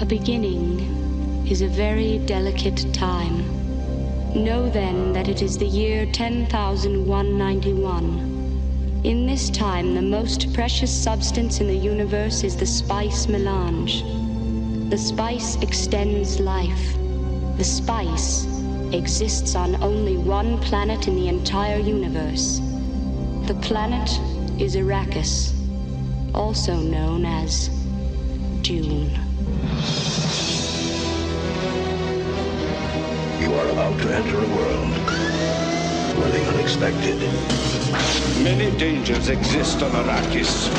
A beginning is a very delicate time. Know then that it is the year 10,191. In this time, the most precious substance in the universe is the spice melange. The spice extends life. The spice exists on only one planet in the entire universe. The planet is Arrakis, also known as Dune. You are about to enter a world where the unexpected. Many dangers exist on Arrakis.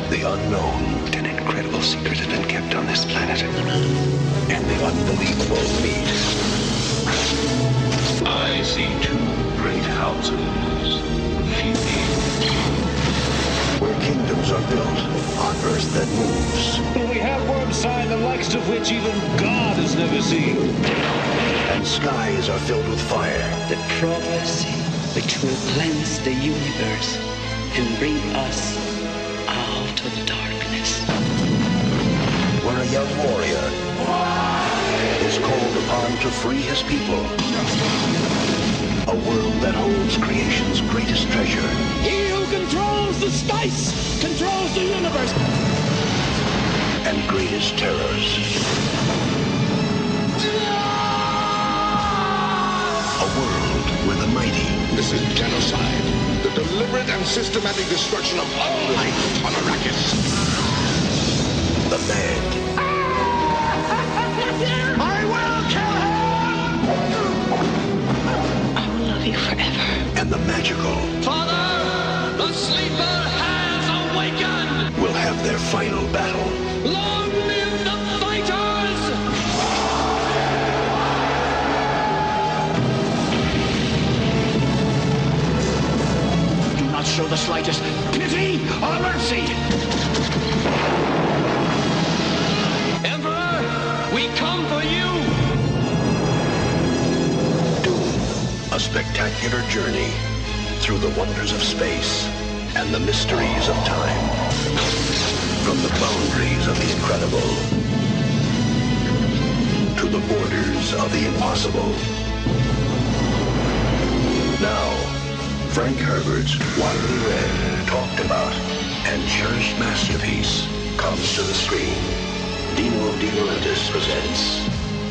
The unknown. An incredible secret has been kept on this planet. And the unbelievable meet. I see two great houses feuding. Where kingdoms are built on earth that moves. But we have one sign the likes of which even God has never seen. And skies are filled with fire. The prophecy which will cleanse the universe and bring us out of darkness. Where a young warrior is called upon to free his people. A world that holds creation's greatest treasure. He who controls the spice controls the universe. And greatest terrors. A world where the mighty. This is genocide. The deliberate and systematic destruction of all life on Arrakis. The mad. I will kill him! I will love you forever. And the magical. Father, the sleeper has awakened! Will have their final battle. Long live the fighters! Do not show the slightest pity or mercy! Emperor, we come for you! Dune, a spectacular journey through the wonders of space and the mysteries of time. From the boundaries of the incredible to the borders of the impossible. Now, Frank Herbert's widely read, talked about, and cherished masterpiece comes to the screen. Dino De Laurentiis presents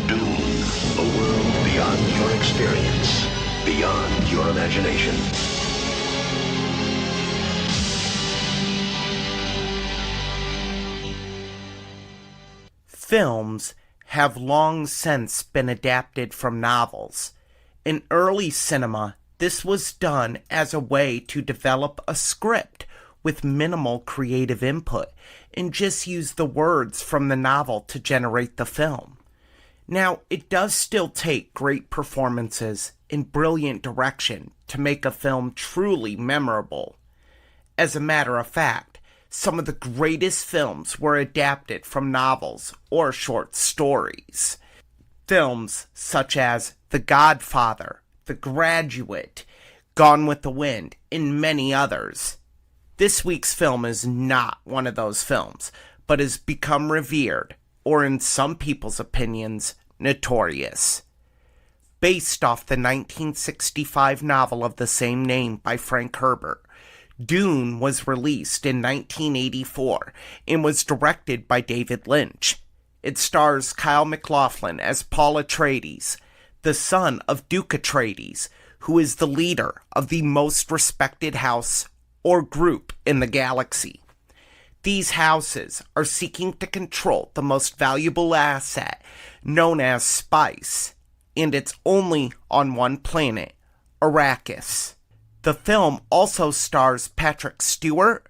Dune, a world beyond your experience, beyond your imagination. Films have long since been adapted from novels. In early cinema, this was done as a way to develop a script with minimal creative input and just use the words from the novel to generate the film. Now, it does still take great performances and brilliant direction to make a film truly memorable. As a matter of fact, some of the greatest films were adapted from novels or short stories. Films such as The Godfather, The Graduate, Gone with the Wind, and many others. This week's film is not one of those films, but has become revered, or in some people's opinions, notorious. Based off the 1965 novel of the same name by Frank Herbert, Dune was released in 1984 and was directed by David Lynch. It stars Kyle MacLachlan as Paul Atreides, the son of Duke Atreides, who is the leader of the most respected house or group in the galaxy. These houses are seeking to control the most valuable asset, known as spice, and it's only on one planet, Arrakis. The film also stars Patrick Stewart,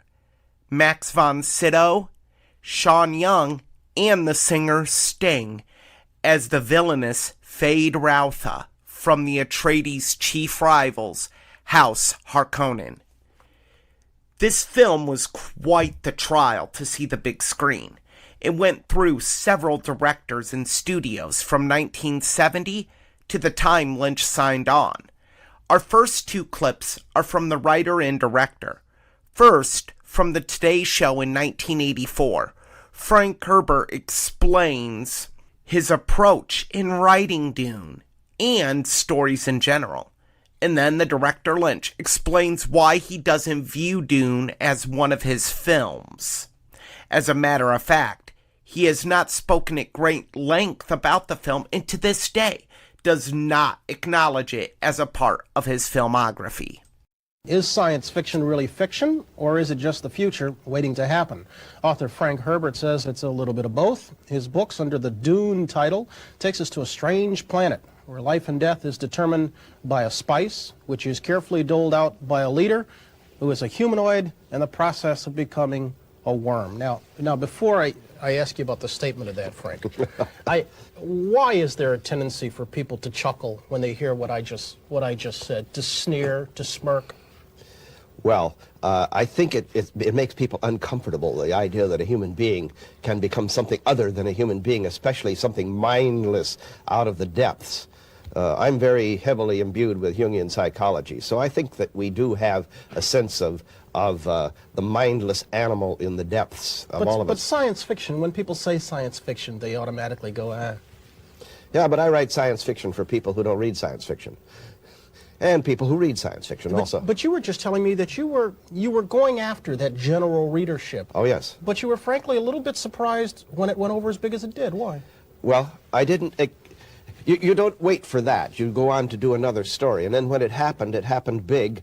Max von Sydow, Sean Young, and the singer Sting as the villainous Feyd-Rautha from the Atreides' chief rivals, House Harkonnen. This film was quite the trial to see the big screen. It went through several directors and studios from 1970 to the time Lynch signed on. Our first two clips are from the writer and director. First, from the Today Show in 1984, Frank Herbert explains his approach in writing Dune and stories in general. And then the director Lynch explains why he doesn't view Dune as one of his films. As a matter of fact, he has not spoken at great length about the film, and to this day does not acknowledge it as a part of his filmography. Is science fiction really fiction, or is it just the future waiting to happen? Author Frank Herbert says it's a little bit of both. His books, under the Dune title, takes us to a strange planet where life and death is determined by a spice, which is carefully doled out by a leader who is a humanoid in the process of becoming a worm. Now before I ask you about the statement of that, Frank, why is there a tendency for people to chuckle when they hear what I just said, to sneer, to smirk? Well, I think it makes people uncomfortable, the idea that a human being can become something other than a human being, especially something mindless out of the depths. I'm very heavily imbued with Jungian psychology, so I think that we do have a sense of the mindless animal in the depths of all of us. But science fiction, when people say science fiction, they automatically go, ah. Yeah, but I write science fiction for people who don't read science fiction. And people who read science fiction also. But you were just telling me that you were going after that general readership. Oh, yes. But you were frankly a little bit surprised when it went over as big as it did. Why? Well, I didn't... You don't wait for that. You go on to do another story. And then when it happened big,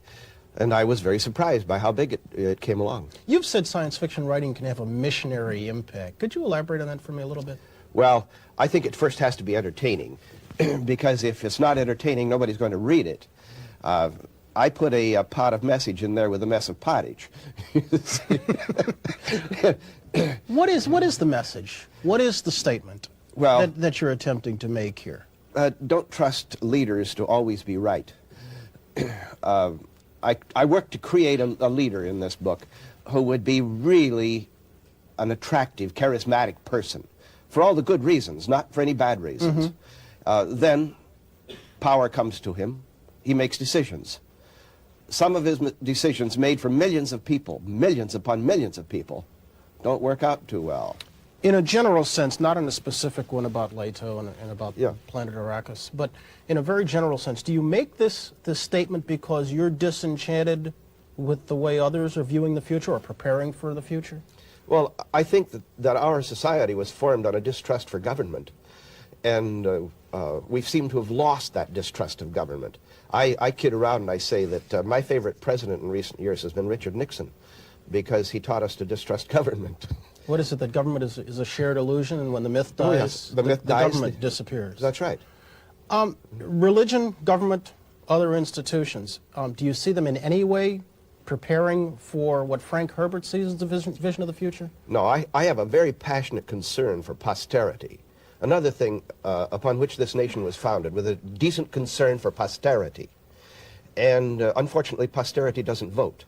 and I was very surprised by how big it came along. You've said science fiction writing can have a missionary impact. Could you elaborate on that for me a little bit? Well, I think it first has to be entertaining, because if it's not entertaining, nobody's going to read it. I put a pot of message in there with a mess of pottage. What is the message? What is the statement that you're attempting to make here? Don't trust leaders to always be right. I worked to create a leader in this book who would be really an attractive, charismatic person, for all the good reasons, not for any bad reasons. Then power comes to him. He makes decisions. Some of his decisions, made for millions of people, millions upon millions of people, don't work out too well. In a general sense, not in a specific one about Leto and about planet Arrakis, but in a very general sense, do you make this statement because you're disenchanted with the way others are viewing the future or preparing for the future? Well, I think that our society was formed on a distrust for government, and we seem to have lost that distrust of government. I kid around and I say that my favorite president in recent years has been Richard Nixon, because he taught us to distrust government. What is it, that government is a shared illusion, and when the myth dies, the government disappears? That's right. Religion, government, other institutions, do you see them in any way preparing for what Frank Herbert sees as the vision of the future? No, I have a very passionate concern for posterity. Another thing upon which this nation was founded, with a decent concern for posterity. And unfortunately, posterity doesn't vote.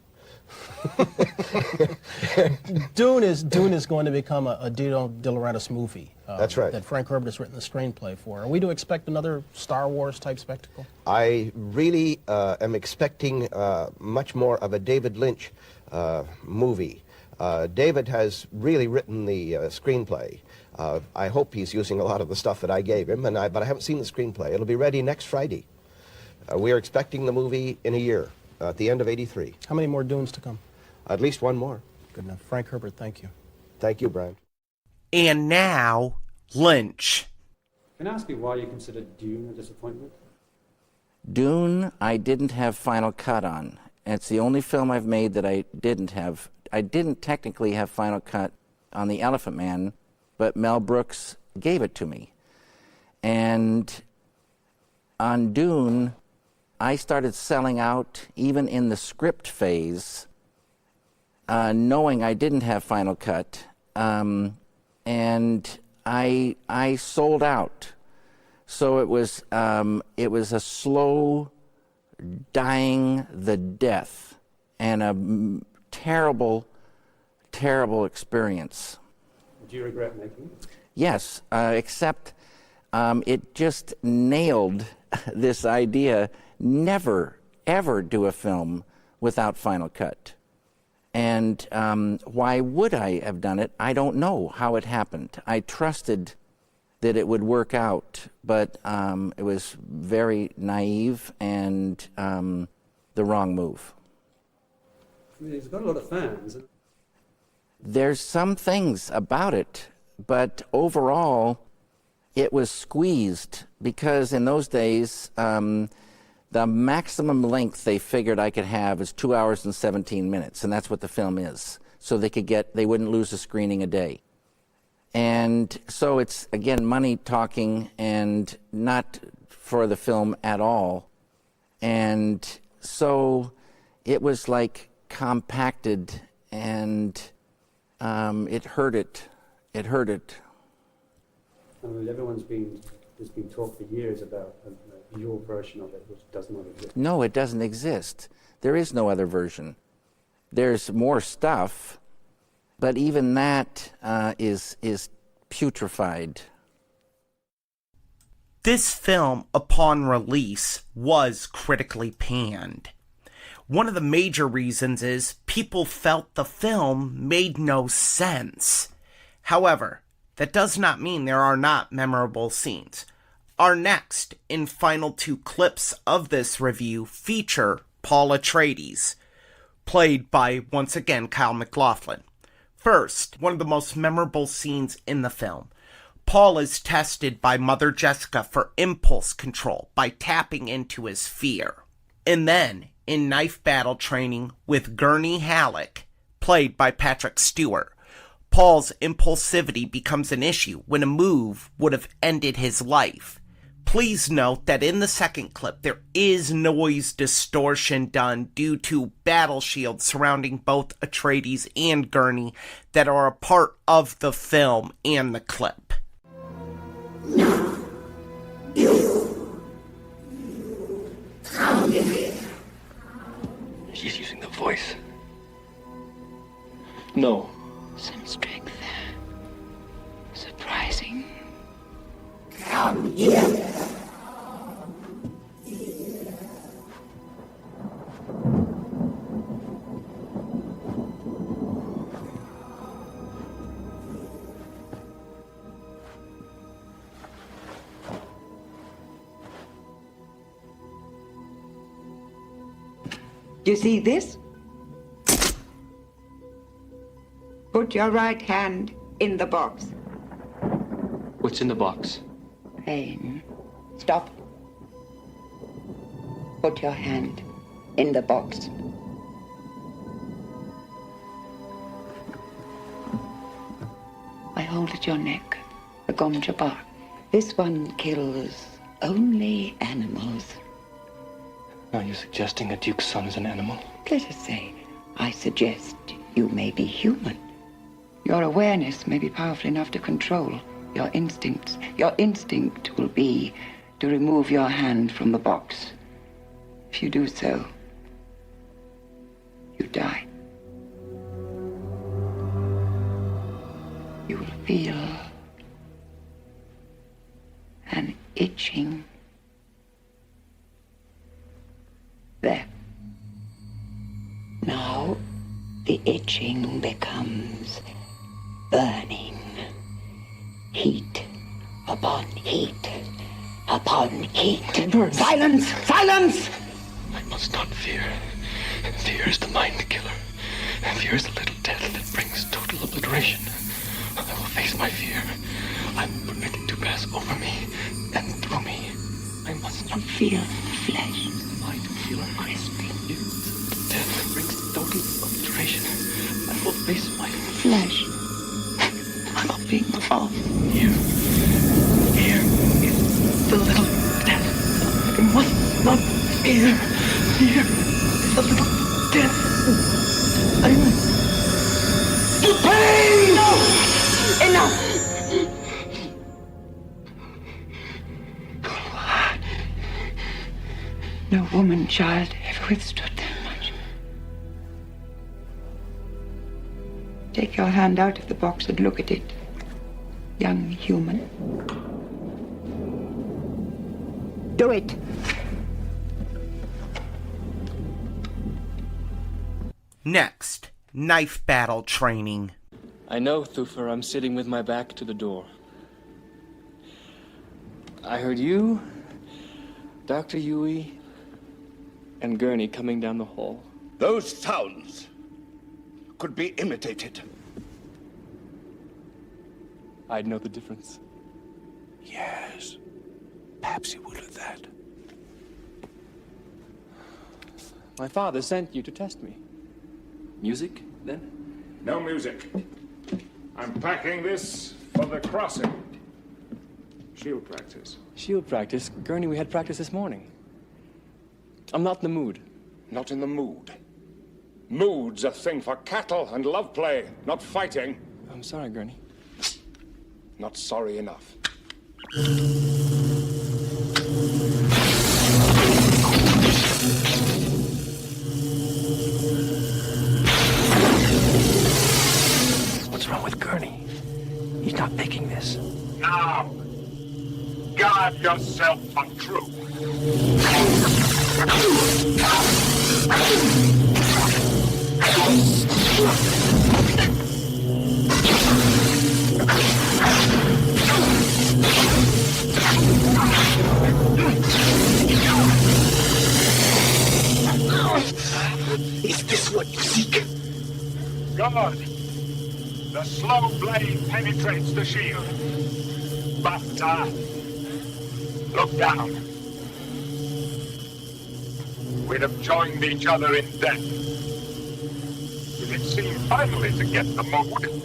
Dune is going to become a Dino De Laurentiis movie. That's right. That Frank Herbert has written the screenplay for. Are we to expect another Star Wars type spectacle? I really am expecting much more of a David Lynch movie. David has really written the screenplay. I hope he's using a lot of the stuff that I gave him, but I haven't seen the screenplay. It'll be ready next Friday. We are expecting the movie in a year, at the end of '83. How many more Dunes to come? At least one more. Good enough. Frank Herbert, thank you. Thank you, Brian. And now, Lynch. Can I ask you why you consider Dune a disappointment? Dune, I didn't have final cut on. It's the only film I've made that I didn't have. I didn't technically have final cut on The Elephant Man, but Mel Brooks gave it to me. And on Dune, I started selling out even in the script phase, knowing I didn't have final cut, and I sold out. So it was a slow dying the death, and a terrible, terrible experience. Do you regret making it? Yes, except it just nailed this idea: never, ever do a film without final cut. And why would I have done it? I don't know how it happened. I trusted that it would work out, but it was very naive and the wrong move. He's got a lot of fans. There's some things about it, but overall, it was squeezed because in those days, the maximum length they figured I could have is 2 hours and 17 minutes, and that's what the film is. So they wouldn't lose a screening a day. And so it's, again, money talking and not for the film at all. And so it was like compacted, and it hurt it. It hurt it. I mean, there's been talk for years about your version of it, which does not exist. No, it doesn't exist. There is no other version. There's more stuff, but even that is putrefied. This film, upon release, was critically panned. One of the major reasons is people felt the film made no sense. However, that does not mean there are not memorable scenes. Our next and final two clips of this review feature Paul Atreides, played by, once again, Kyle MacLachlan. First, one of the most memorable scenes in the film. Paul is tested by Mother Jessica for impulse control by tapping into his fear. And then, in knife battle training with Gurney Halleck, played by Patrick Stewart, Paul's impulsivity becomes an issue when a move would have ended his life. Please note that in the second clip, there is noise distortion done due to battle shields surrounding both Atreides and Gurney that are a part of the film and the clip. No. You. Come here. She's using the voice. No. Some strength there. Surprising. Come here. You see this? Put your right hand in the box. What's in the box? Pain. Stop. Put your hand in the box. I hold at your neck, the Gom Jabbar. This one kills only animals. Are you suggesting a duke's son is an animal? Let us say, I suggest you may be human. Your awareness may be powerful enough to control your instincts. Your instinct will be to remove your hand from the box. If you do so, you die. You will feel an itching there. Now, the itching becomes burning. Heat upon heat upon heat. Silence! Silence! I must not fear. Fear is the mind killer. Fear is the little death that brings total obliteration. I will face my fear. I will permit it to pass over me and through me. I must not feel the flesh. The mind killer. Crispy. Death brings total obliteration. I will face my flesh. Popping off. Here is the little death. I must not fear. Here is the little death. I must. The pain! No! Enough! No woman, child, ever withstood that much. Take your hand out of the box and look at it. Young human. Do it. Next, knife battle training. I know, Thufir, I'm sitting with my back to the door. I heard you, Dr. Yui, and Gurney coming down the hall. Those sounds could be imitated. I'd know the difference. Yes. Perhaps you would at that. My father sent you to test me. Music, then? No music. I'm packing this for the crossing. Shield practice. Shield practice? Gurney, we had practice this morning. I'm not in the mood. Not in the mood. Mood's a thing for cattle and love play, not fighting. I'm sorry, Gurney. Not sorry enough. What's wrong with Gurney? He's not making this. Now, guard yourself from truth. Is this what you seek? Good. The slow blade penetrates the shield. But, look down. We'd have joined each other in death. It seemed finally to get the mood.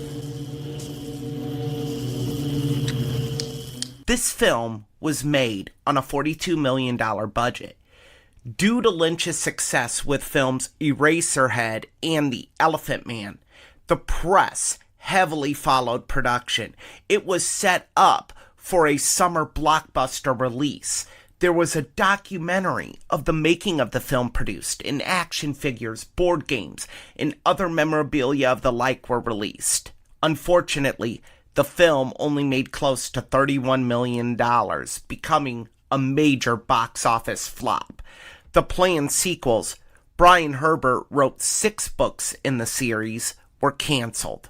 This film was made on a $42 million budget. Due to Lynch's success with films Eraserhead and The Elephant Man, the press heavily followed production. It was set up for a summer blockbuster release. There was a documentary of the making of the film produced, and action figures, board games, and other memorabilia of the like were released. Unfortunately, the film only made close to $31 million, becoming a major box office flop. The planned sequels, Brian Herbert wrote 6 books in the series, were canceled.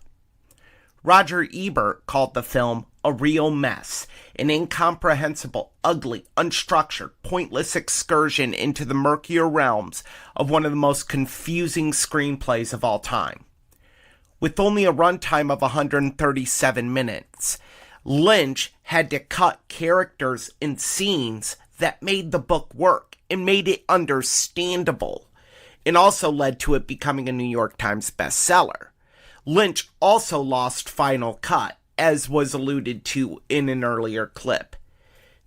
Roger Ebert called the film a real mess, an incomprehensible, ugly, unstructured, pointless excursion into the murkier realms of one of the most confusing screenplays of all time. With only a runtime of 137 minutes, Lynch had to cut characters and scenes that made the book work and made it understandable, and also led to it becoming a New York Times bestseller. Lynch also lost Final Cut, as was alluded to in an earlier clip.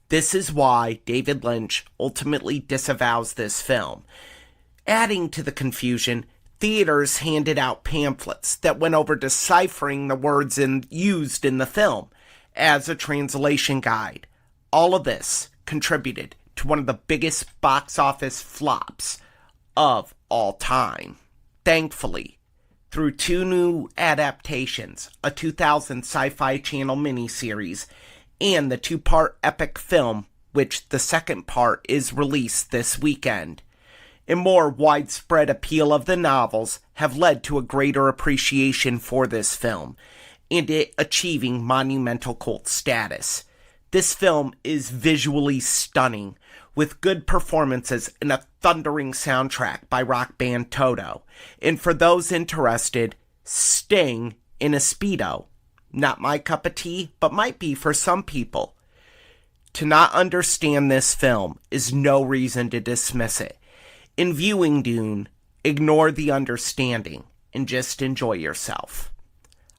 This is why David Lynch ultimately disavows this film. Adding to the confusion, theaters handed out pamphlets that went over deciphering the words used in the film as a translation guide. All of this contributed to one of the biggest box office flops of all time. Thankfully, through 2 new adaptations, a 2000 Sci-Fi Channel miniseries, and the 2-part epic film, which the second part is released this weekend, a more widespread appeal of the novels have led to a greater appreciation for this film, and it achieving monumental cult status. This film is visually stunning, with good performances and a thundering soundtrack by rock band Toto. And for those interested, Sting in a Speedo. Not my cup of tea, but might be for some people. To not understand this film is no reason to dismiss it. In viewing Dune, ignore the understanding and just enjoy yourself.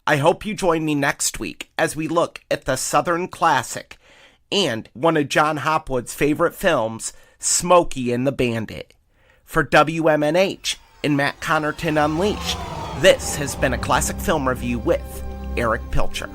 I hope you join me next week as we look at the Southern classic and one of John Hopwood's favorite films, Smokey and the Bandit. For WMNH and Matt Connarton Unleashed, this has been a classic film review with Erich Pilcher.